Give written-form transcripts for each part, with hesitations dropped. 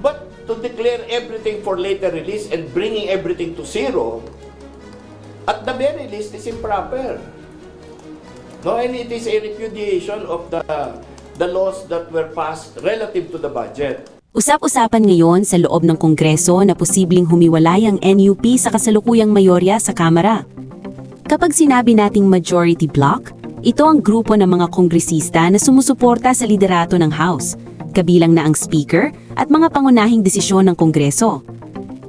But to declare everything for later release and bringing everything to zero, at the very least, is improper. No, and it is a repudiation of the laws that were passed relative to the budget. Usap-usapan ngayon sa loob ng Kongreso na posibleng humiwalay ang NUP sa kasalukuyang mayorya sa Kamara. Kapag sinabi nating majority bloc, ito ang grupo ng mga kongresista na sumusuporta sa liderato ng House, kabilang na ang Speaker at mga pangunahing desisyon ng Kongreso.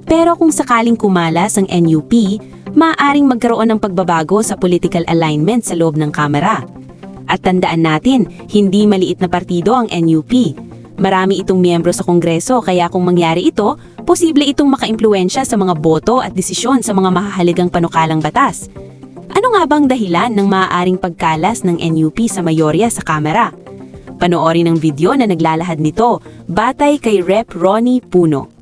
Pero kung sakaling kumalas ang NUP, maaaring magkaroon ng pagbabago sa political alignment sa loob ng Kamara. At tandaan natin, hindi maliit na partido ang NUP. Marami itong miyembro sa Kongreso kaya kung mangyari ito, posible itong makaimpluwensya sa mga boto at desisyon sa mga mahahalagang panukalang batas. Ano nga bang dahilan ng maaaring pagkalas ng NUP sa mayorya sa Kamara? Panoorin ang video na naglalahad nito, batay kay Rep. Ronnie Puno.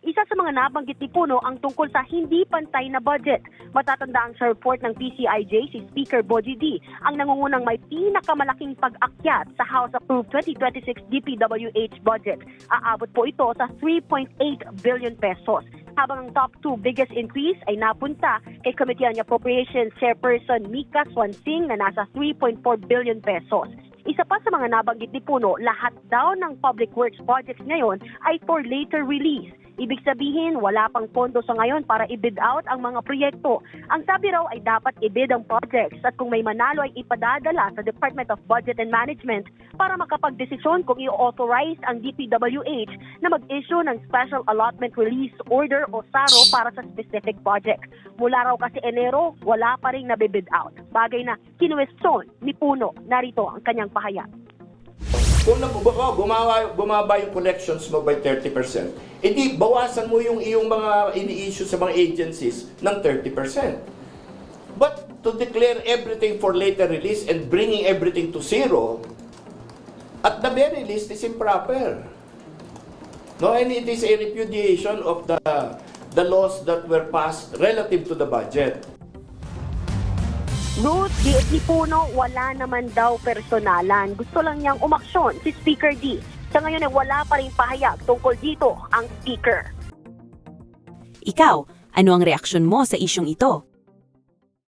Isa sa mga nabanggit ni Puno ang tungkol sa hindi pantay na budget. Matatandaan sa report ng PCIJ si Speaker Bogie D ang nangungunang may pinakamalaking pag-akyat sa House-approved 2026 DPWH budget. Aabot po ito sa 3.8 billion pesos. Habang ang top two biggest increase ay napunta kay Committee on Appropriations Chairperson Mika Swansing na nasa 3.4 billion pesos. Isa pa sa mga nabanggit ni Puno, lahat daw ng public works projects ngayon ay for later release. Ibig sabihin, wala pang pondo sa ngayon para i-bid out ang mga proyekto. Ang sabi raw ay dapat i-bid ang projects at kung may manalo ay ipadadala sa Department of Budget and Management para makapagdesisyon kung i-authorize ang DPWH na mag-issue ng Special Allotment Release Order o SARO para sa specific project. Mula raw kasi Enero, wala pa rin nabibid out. Bagay na kinuwestiyon ni Puno. Narito ang kanyang pahayag. Kung bumaba yung collections mo by 30%, edi bawasan mo yung iyong mga ini-issue sa mga agencies ng 30%. But to declare everything for later release and bringing everything to zero, at the very least, is improper. No, and it is a repudiation of the laws that were passed relative to the budget. Ruth, diit ni Puno, wala naman daw personalan. Gusto lang niyang umaksyon si Speaker D. Sa ngayon ay wala pa rin pahayag tungkol dito ang Speaker. Ikaw, ano ang reaksyon mo sa isyong ito?